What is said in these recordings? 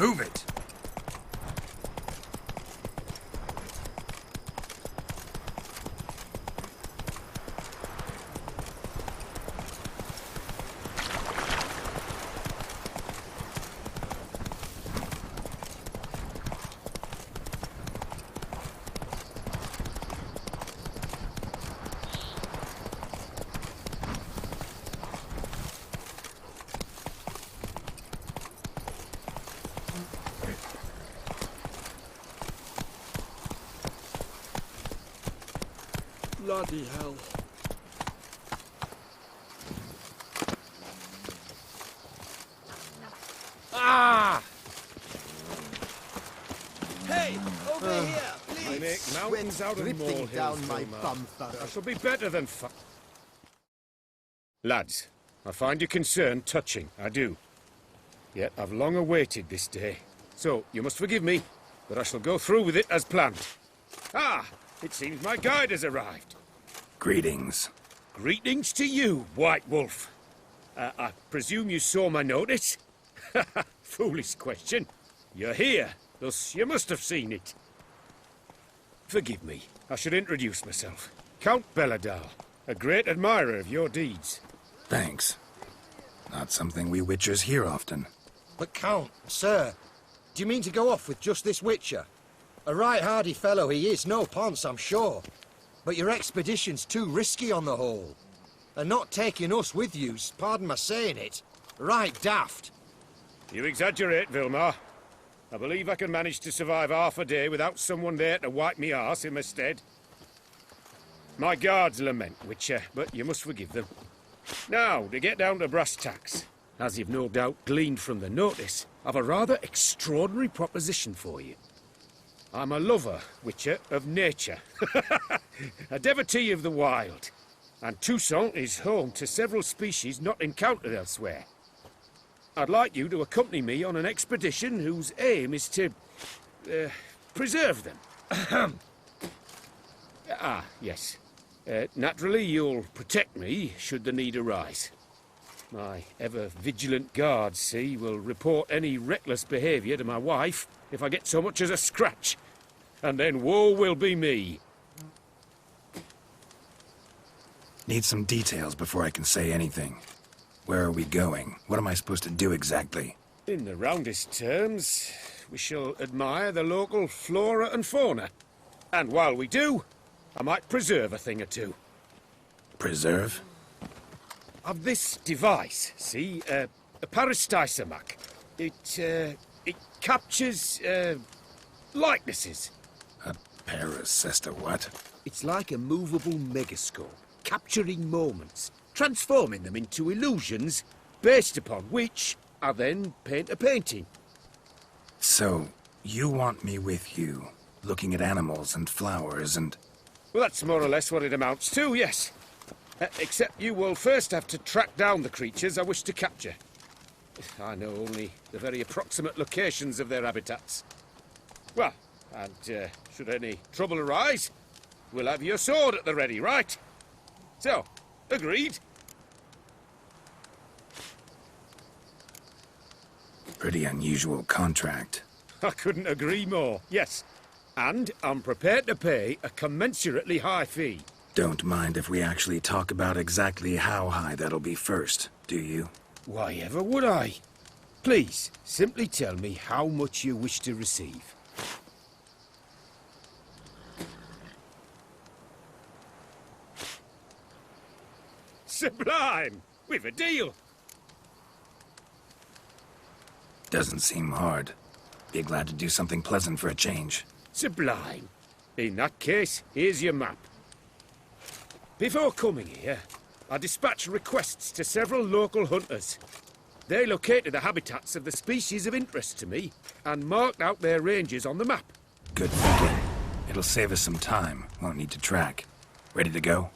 Move it! Bloody hell. Ah! Hey, over here, I please. make mountains out of molehills, down my Vilma. bum I shall be better than Lads, I find your concern touching, I do. Yet I've long awaited this day. So, you must forgive me, but I shall go through with it as planned. Ah! It seems my guide has arrived. Greetings. Greetings to you, White Wolf. I presume you saw my notice? Foolish question. You're here, thus you must have seen it. Forgive me, I should introduce myself. Count Belladal, a great admirer of your deeds. Thanks. Not something we Witchers hear often. But Count, sir, do you mean to go off with just this Witcher? A right hardy fellow he is, no ponce, I'm sure. But your expedition's too risky on the whole. And not taking us with you's, pardon my saying it, right daft. You exaggerate, Vilmar. I believe I can manage to survive half a day without someone there to wipe me arse in my stead. My guards lament, Witcher, but you must forgive them. Now, to get down to brass tacks. As you've no doubt gleaned from the notice, I've a rather extraordinary proposition for you. I'm a lover, Witcher, of nature. A devotee of the wild. And Toussaint is home to several species not encountered elsewhere. I'd like you to accompany me on an expedition whose aim is to preserve them. Yes. Naturally, you'll protect me should the need arise. My ever-vigilant guards, see, will report any reckless behaviour to my wife if I get so much as a scratch. And then woe will be me. Need some details before I can say anything. Where are we going? What am I supposed to do exactly? In the roundest terms, we shall admire the local flora and fauna. And while we do, I might preserve a thing or two. Preserve? Of this device, see, a parastisomac. It captures, likenesses. A parasesta what? It's like a movable megascope, capturing moments, transforming them into illusions, based upon which I then paint a painting. So, you want me with you, looking at animals and flowers and... Well, that's more or less what it amounts to, yes. Except you will first have to track down the creatures I wish to capture. I know only the very approximate locations of their habitats. Well, and should any trouble arise, we'll have your sword at the ready, right? So, agreed? Pretty unusual contract. I couldn't agree more, yes. And I'm prepared to pay a commensurately high fee. Don't mind if we actually talk about exactly how high that'll be first, do you? Why ever would I? Please, simply tell me how much you wish to receive. Sublime! We've a deal! Doesn't seem hard. Be glad to do something pleasant for a change. Sublime. In that case, here's your map. Before coming here, I dispatched requests to several local hunters. They located the habitats of the species of interest to me and marked out their ranges on the map. Good thinking. It'll save us some time. Won't need to track. Ready to go?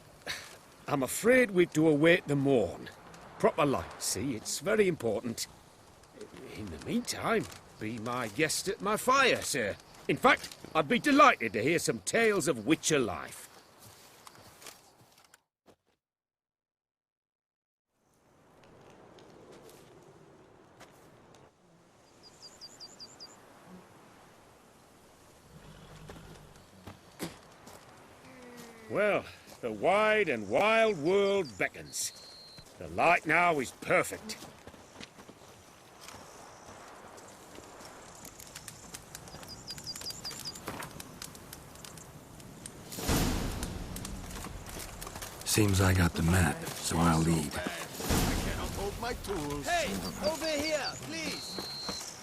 I'm afraid we've to await the morn. Proper light, see? It's very important. In the meantime, be my guest at my fire, sir. In fact, I'd be delighted to hear some tales of Witcher life. Well, the wide and wild world beckons. The light now is perfect. Seems I got the map, so I'll lead. Hey, over here, please.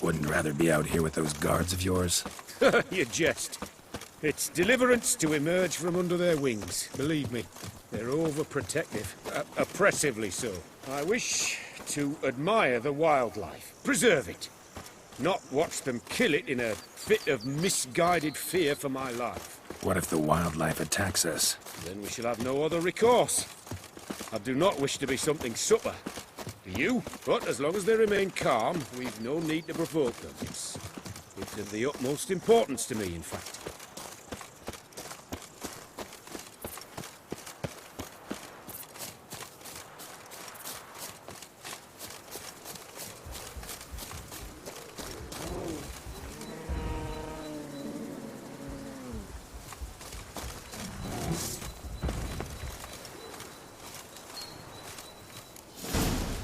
Wouldn't rather be out here with those guards of yours? You jest. It's deliverance to emerge from under their wings. Believe me, they're overprotective. Oppressively so. I wish to admire the wildlife. Preserve it. Not watch them kill it in a fit of misguided fear for my life. What if the wildlife attacks us? Then we shall have no other recourse. I do not wish to be something supper. Do you? But as long as they remain calm, we've no need to provoke them. It's of the utmost importance to me, in fact.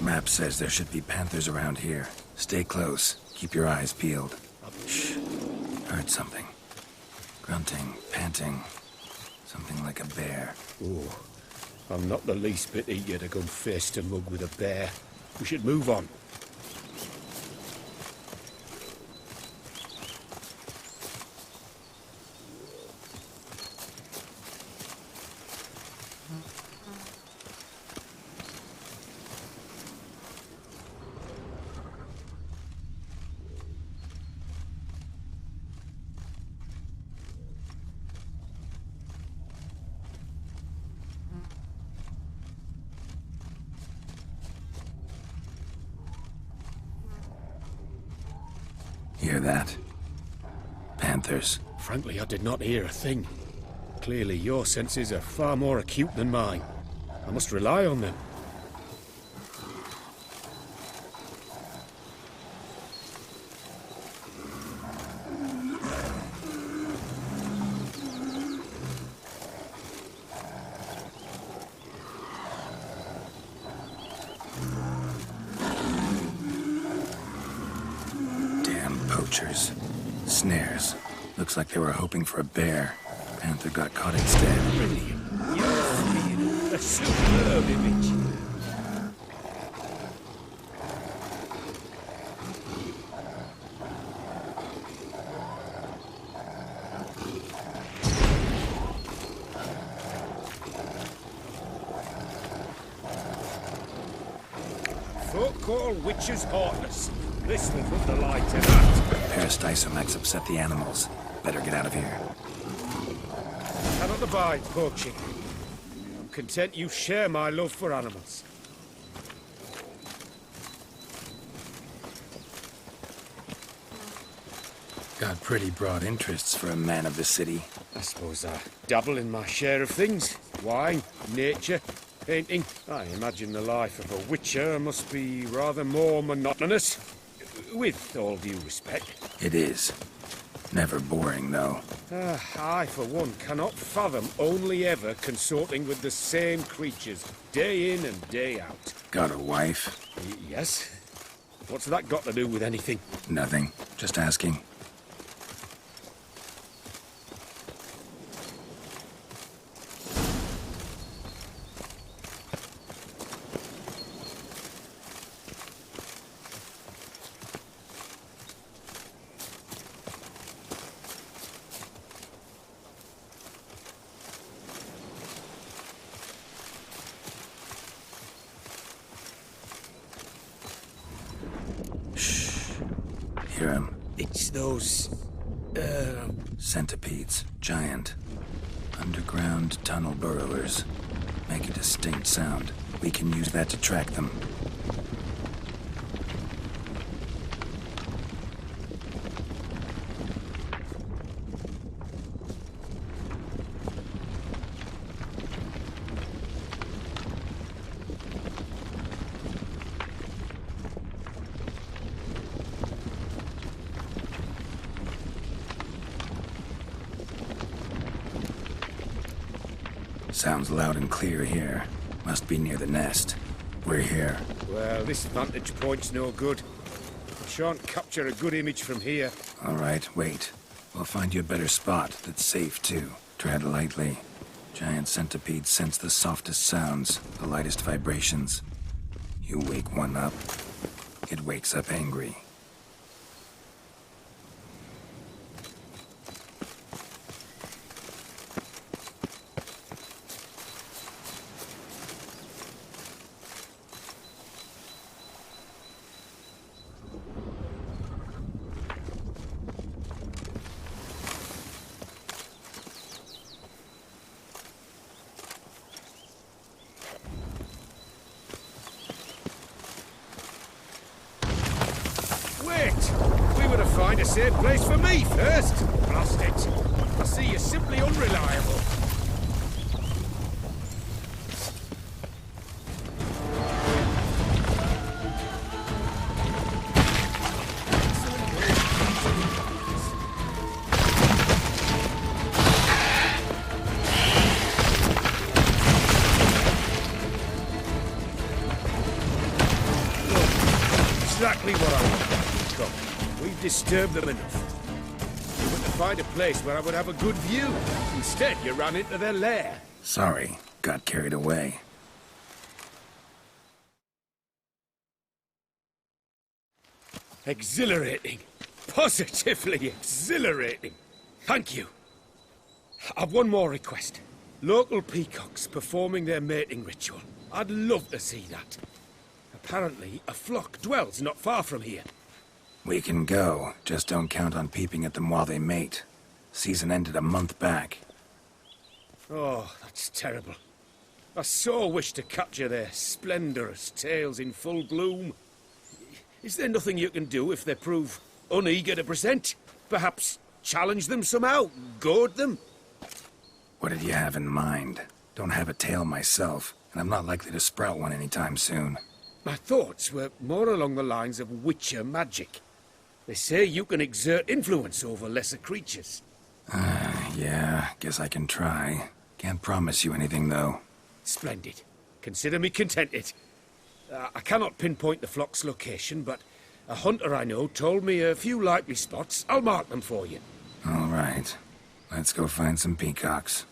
Map says there should be panthers around here. Stay close. Keep your eyes peeled. Shh. Heard something. Grunting, panting. Something like a bear. Oh, I'm not the least bit eager to come face to mug with a bear. We should move on. Hear that? Panthers. Frankly, I did not hear a thing. Clearly, your senses are far more acute than mine. I must rely on them. Poachers. Snares. Looks like they were hoping for a bear. Panther got caught instead. Brilliant. You're a superb image. Folk call witches heartless. This will put the light in that. Peristysomax upset the animals. Better get out of here. Cannot abide poaching. I'm content you share my love for animals. Got pretty broad interests for a man of the city. I suppose I dabble in my share of things. Wine, nature, painting. I imagine the life of a witcher must be rather more monotonous. With all due respect. It is. Never boring, though. I, for one, cannot fathom only ever consorting with the same creatures, day in and day out. Got a wife? Yes? What's that got to do with anything? Nothing. Just asking. Hear him? It's those... Centipedes. Giant. Underground tunnel burrowers. Make a distinct sound. We can use that to track them. Sounds loud and clear here. Must be near the nest. We're here. Well, this vantage point's no good. Shan't capture a good image from here. All right, wait. We'll find you a better spot that's safe, too. Tread lightly. Giant centipedes sense the softest sounds, the lightest vibrations. You wake one up, it wakes up angry. We were to find a safe place for me first. Blast it. I see you're simply unreliable. Exactly what I want. We've disturbed them enough. You were to find a place where I would have a good view. Instead, you ran into their lair. Sorry, got carried away. Exhilarating. Positively exhilarating. Thank you. I've one more request. Local peacocks performing their mating ritual. I'd love to see that. Apparently, a flock dwells not far from here. We can go, just don't count on peeping at them while they mate. Season ended a month back. Oh, that's terrible. I so wish to capture their splendorous tails in full bloom. Is there nothing you can do if they prove uneager to present? Perhaps challenge them somehow? Goad them? What did you have in mind? Don't have a tail myself, and I'm not likely to sprout one anytime soon. My thoughts were more along the lines of witcher magic. They say you can exert influence over lesser creatures. Yeah, guess I can try. Can't promise you anything, though. Splendid. Consider me contented. I cannot pinpoint the flock's location, but a hunter I know told me a few likely spots. I'll mark them for you. All right. Let's go find some peacocks.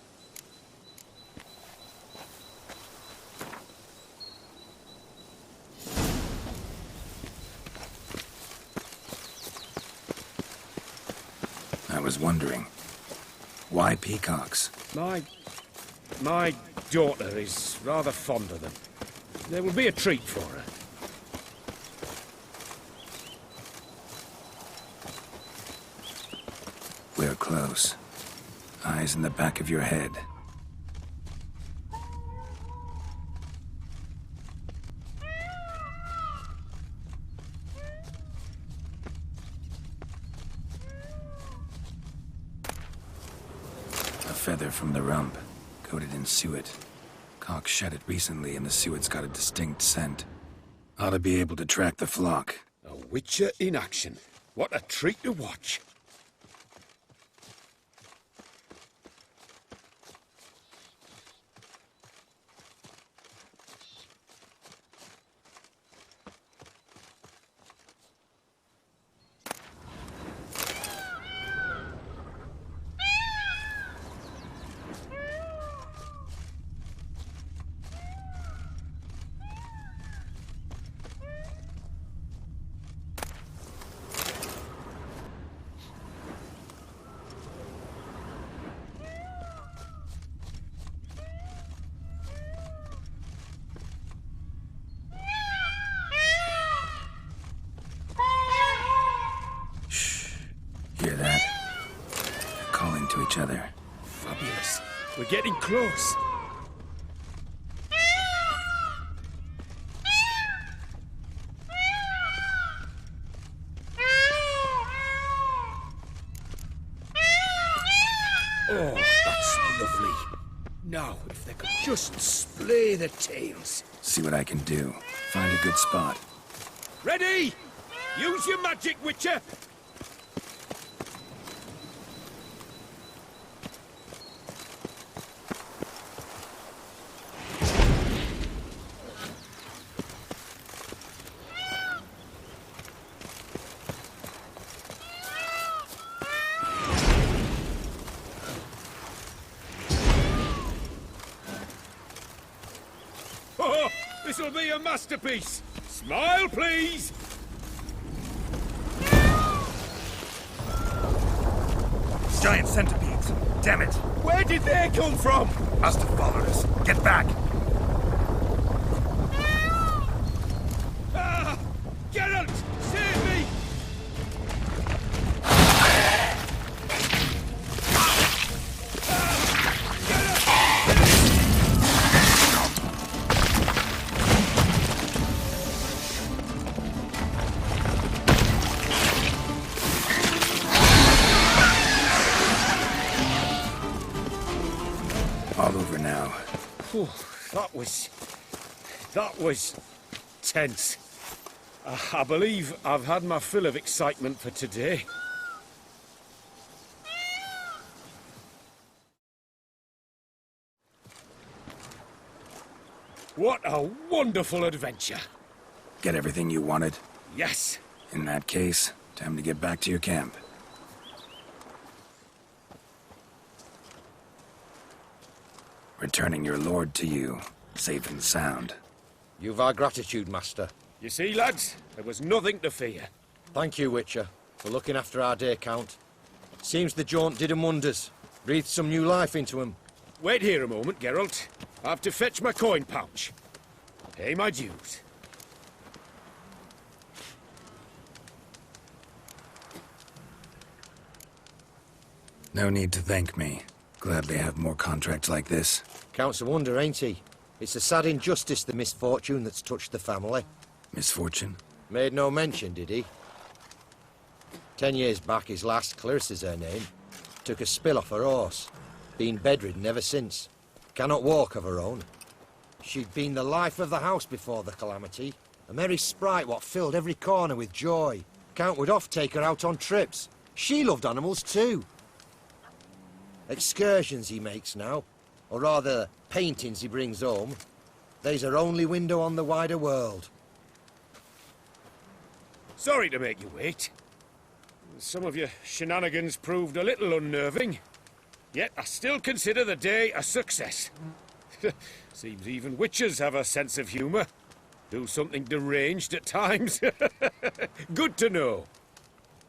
I was wondering, why peacocks? My daughter is rather fond of them. They will be a treat for her. We're close. Eyes in the back of your head. A feather from the rump, coated in suet. Cock shed it recently and the suet's got a distinct scent. Ought to be able to track the flock. A witcher in action. What a treat to watch. Hear that? They're calling to each other. Fabulous. We're getting close. Oh, that's lovely. Now, if they could just splay their tails. See what I can do. Find a good spot. Ready? Use your magic, Witcher! This'll be a masterpiece. Smile, please. Giant centipedes. Damn it. Where did they come from? Must have followed us. Get back. Ah! Geralt! Save me! All over now. Whew, that was tense. I believe I've had my fill of excitement for today. What a wonderful adventure. Get everything you wanted? Yes. In that case, time to get back to your camp. Returning your lord to you, safe and sound. You've our gratitude, Master. You see, lads, there was nothing to fear. Thank you, Witcher, for looking after our day count. Seems the jaunt did 'em wonders. Breathed some new life into 'em. Wait here a moment, Geralt. I have to fetch my coin pouch. Pay my dues. No need to thank me. Gladly have more contracts like this. Counts a wonder, ain't he? It's a sad injustice, the misfortune that's touched the family. Misfortune? Made no mention, did he? 10 years back, his last, Clarissa's her name, took a spill off her horse. Been bedridden ever since. Cannot walk of her own. She'd been the life of the house before the calamity. A merry sprite what filled every corner with joy. Count would oft take her out on trips. She loved animals too. Excursions he makes now, or rather, paintings he brings home. They's her only window on the wider world. Sorry to make you wait. Some of your shenanigans proved a little unnerving. Yet I still consider the day a success. Seems even witches have a sense of humour. Do something deranged at times. Good to know.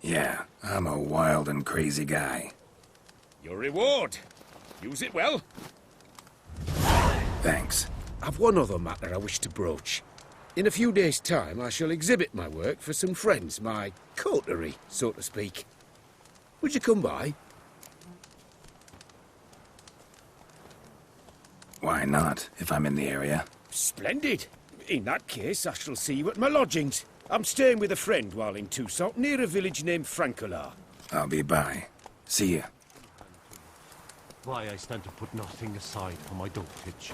Yeah, I'm a wild and crazy guy. Your reward. Use it well. Thanks. I've one other matter I wish to broach. In a few days' time, I shall exhibit my work for some friends, my coterie, so to speak. Would you come by? Why not, if I'm in the area? Splendid. In that case, I shall see you at my lodgings. I'm staying with a friend while in Toussaint, near a village named Francois. I'll be by. See ya. Why I stand to put nothing aside for my dotage.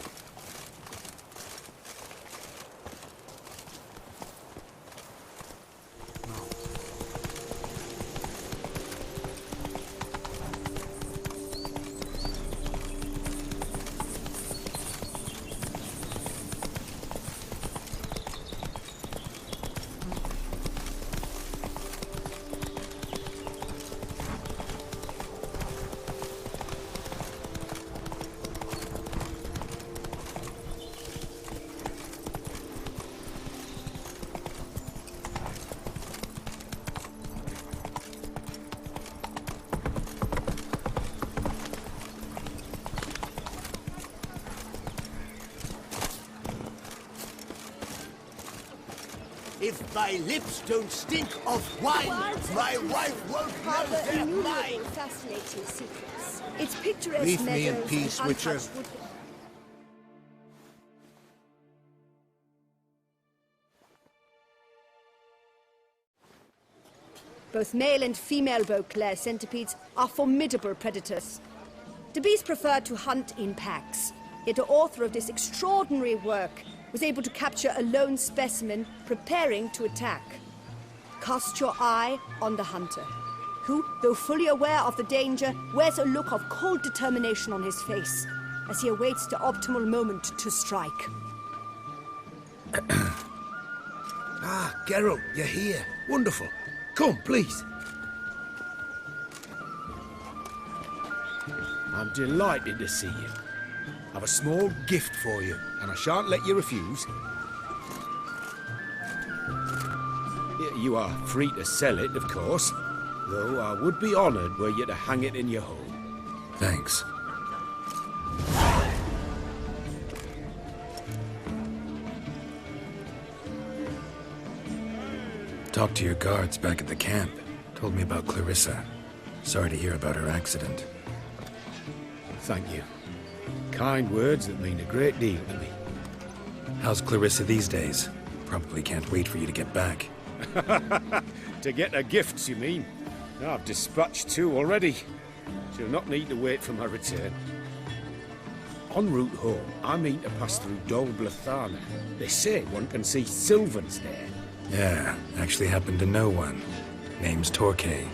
If my lips don't stink of wine, my wife won't know they're mine. Fascinating secrets. It's picturesque. Leave me in meadows peace, and Witcher. untouched wood- Both male and female Beauclair centipedes are formidable predators. The bees prefer to hunt in packs, yet the author of this extraordinary work was able to capture a lone specimen preparing to attack. Cast your eye on the hunter, who, though fully aware of the danger, wears a look of cold determination on his face as he awaits the optimal moment to strike. Ah, Geralt, you're here. Wonderful. Come, please. I'm delighted to see you. I've a small gift for you, and I shan't let you refuse. You are free to sell it, of course, though I would be honoured were you to hang it in your home. Thanks. Talked to your guards back at the camp. Told me about Clarissa. Sorry to hear about her accident. Thank you. Kind words that mean a great deal to me. How's Clarissa these days? Probably can't wait for you to get back. To get her gifts, you mean? I've dispatched 2 already. She'll not need to wait for my return. En route home, I mean to pass through Dol Blathana. They say one can see Sylvans there. Yeah, actually happen to know one. Name's Torquay.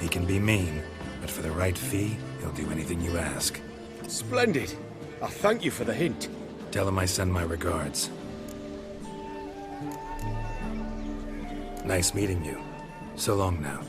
He can be mean, but for the right fee, he'll do anything you ask. Splendid. I thank you for the hint. Tell him I send my regards. Nice meeting you. So long now.